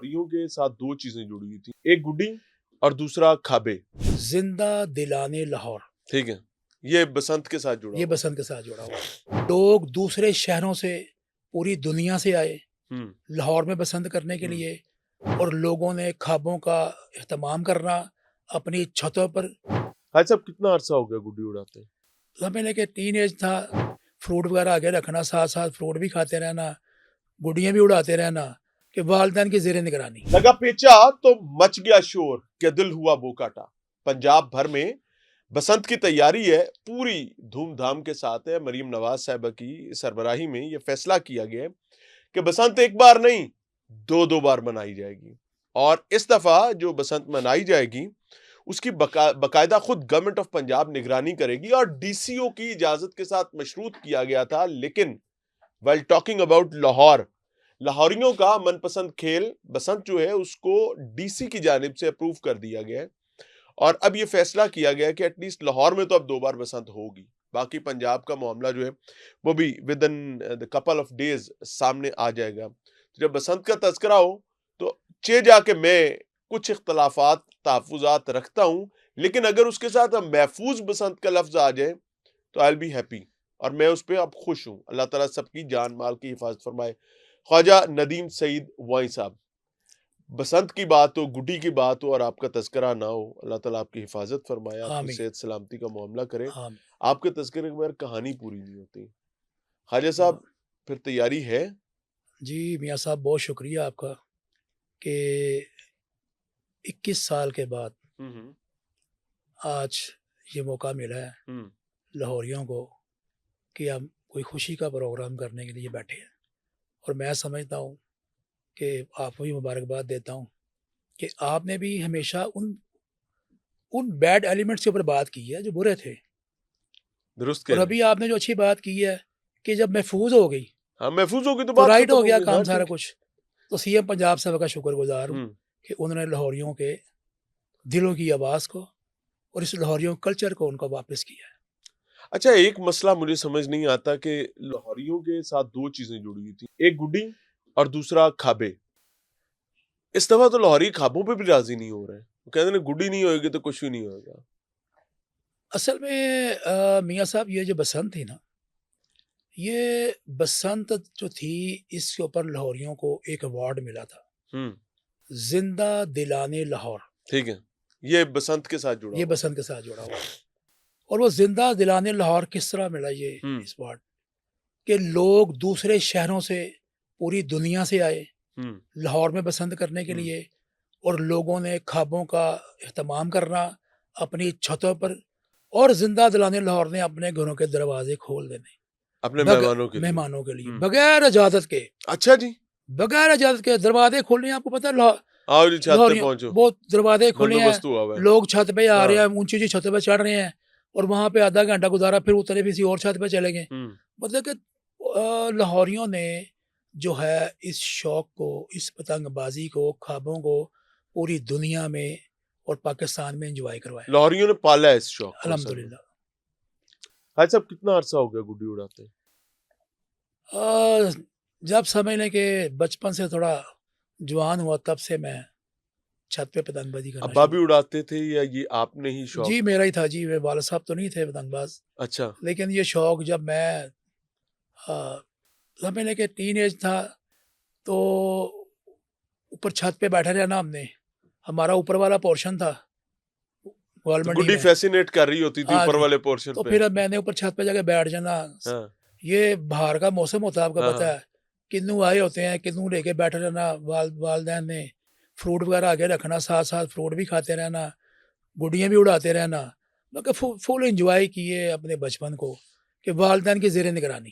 लाहौरियों के साथ दो चीजें जुड़ी हुई थी, एक गुड्डी और दूसरा खाबे। जिंदा दिलाने लाहौर, ठीक है, ये बसंत के साथ जुड़ा ये हुआ। बसंत के साथ जुड़ा हुआ। लोग दूसरे शहरों से, पूरी दुनिया से आए हम्म लाहौर में बसंत करने के हम्म। लिए, और लोगों ने ख्वाबों का एहतमाम करना अपनी छतों पर। भाई साहब, कितना अरसा हो गया गुड्डी उड़ाते हैं? समझ के टीन एज था, फ्रूट वगैरह आगे रखना, साथ साथ फ्रूट भी खाते रहना, गुड़ियाँ भी उड़ाते रहना, कि वालिदैन की ज़ेर निगरानी। लगा पेचा तो मच गया शोर, क्या दिल हुआ बोकाटा। पंजाब भर में बसंत की तैयारी है, पूरी धूमधाम के साथ है। मरीम नवाज साहिबा की सरबराही में यह फैसला किया गया है कि बसंत एक बार नहीं, दो बार मनाई जाएगी। और इस दफा जो बसंत मनाई जाएगी उसकी बकायदा खुद गवर्नमेंट ऑफ पंजाब निगरानी करेगी, और डीसीओ की इजाजत के साथ मशरूत किया गया था। लेकिन वेल टॉकिंग अबाउट लाहौर, लाहौरियों का मनपसंद खेल बसंत जो है उसको डीसी की जानिब से अप्रूव कर दिया गया है, और अब ये फैसला किया गया कि एटलीस्ट लाहौर में तो अब 2 बार बसंत होगी। बाकी पंजाब का मामला जो है वो भी with in the couple of days सामने आ जाएगा। तो जब बसंत का तस्करा हो तो चे जाके मैं कुछ इख्तलाफात तहफुजात रखता हूँ, लेकिन अगर उसके साथ अब महफूज बसंत का लफ्ज आ जाए तो आई विल बी हैप्पी, और मैं उस पर अब खुश हूँ। अल्लाह ताला सबकी जान माल की हिफाजत फरमाए। ख्वाजा नदीम सईद वाई साहब, बसंत की बात हो, गुड्डी की बात हो और आपका तस्करा ना हो, अल्लाह ताला आपकी हिफाजत फरमाए, आपकी आमीन सेहत सलामती का मामला करे। आमीन। आपके तस्करे के बगैर कहानी पूरी नहीं होती। ख्वाजा साहब, फिर तैयारी है? जी मियाँ साहब, बहुत शुक्रिया आपका कि 21 साल के बाद हम्म आज ये मौका मिला है हम्म लाहौरियों को कि हम कोई खुशी का प्रोग्राम करने के लिए बैठे हैं। और मैं समझता हूँ कि आपको भी मुबारकबाद देता हूँ कि आपने भी हमेशा उन उन बैड एलिमेंट्स के ऊपर बात की है जो बुरे थे, दुरुस्त कह और रहे हैं। अभी आपने जो अच्छी बात की है कि जब महफूज हो गई हाँ, महफूज होगी तो तो बात राइट खत्म हो हो गया गई। काम हाँ, सारा ठीक। कुछ। तो सीएम पंजाब साहब का शुक्रगुजार हूँ हम्म कि उन्होंने लाहौरियों के दिलों की आवाज़ को और इस लाहौरियों कल्चर को उनको वापस किया है। अच्छा, एक मसला मुझे समझ नहीं आता कि लाहौरियों के साथ दो चीजें जुड़ी हुई थी, एक गुड्डी और दूसरा खाबे। इस दफा तो लाहौरी खाबों पे भी राजी नहीं हो रहे हैं। वो कहते हैं गुड्डी नहीं होगी तो कुछ भी नहीं होगा। असल में मियाँ साहब, ये जो बसंत थी ना, ये बसंत जो थी, इसके ऊपर लाहौरियों को एक अवार्ड मिला था, जिंदा दिलाने लाहौर। ठीक है, ये बसंत के साथ जुड़ा ये हुआ। बसंत के साथ जुड़ा हुआ है। और वो जिंदा दिलाने लाहौर किस तरह मिला ये इस अवार्ड, कि लोग दूसरे शहरों से, पूरी दुनिया से आए लाहौर में बसंत करने के लिए, और लोगों ने ख्वाबों का एहतमाम करना अपनी छतों पर, और जिंदा दिलाने लाहौर ने अपने घरों के दरवाजे खोल देने अपने मेहमानों के लिए। मेहमानों के लिए बगैर इजाजत के। अच्छा जी, बगैर इजाजत के दरवाजे खोलने हैं। आपको पता है आओ जी, छत पे लाहौरियों पहुंचो, बहुत दरवाजे खोले हैं, बंदोबस्त हुआ हुआ है। लोग छत पे आ रहे हाँ। हैं, ऊंची ऊंची छतों पे चढ़ रहे हैं, और वहां पे आधा घंटा गुजारा, फिर उतरे किसी और छत पे चले गए। मतलब कि लाहौरियों ने जो है इस शौक को, इस पतंगबाजी को, ख्वाबों को पूरी दुनिया में और पाकिस्तान में एंजॉय करवाया। लाहौरियों ने पाला है इस शौक को। अल्हम्दुलिल्लाह। भाई साहब, कितना अरसा हो गया गुड्डी उड़ाते हैं? जब समझ लें कि बचपन से थोड़ा जवान हुआ, तब से मैं छत पे पतंगबाजी करना अब्बा भी शुरू। उड़ाते थे या ये आपने ही शौक? जी मेरा ही था जी, मेरे वालिद साहब तो नहीं थे पतंगबाज, अच्छा। लेकिन ये शौक जब मैं समझ लें कि टीन एज था, तो ऊपर छत पे बैठे रहना हमने, हमारा ऊपर वाला पोर्शन था तो गोलमंडी गुड्डी में। फैसिनेट कर रही होती थी हाँ ऊपर जी, वाले पोर्शन तो पे। फिर अब मैंने ऊपर छत पे जाके बैठ जाना। हाँ ये बाहर का मौसम होता है, आपको हाँ पता हाँ। है, किन्नू आए होते हैं, किन्नू लेके बैठे रहना, वालदैन ने फ्रूट वगैरह आगे रखना, साथ साथ फ्रूट भी खाते रहना, गुड़ियाँ भी उड़ाते रहना। मतलब फुल इंजॉय किए अपने बचपन को, कि वालदैन की ज़ेर निगरानी।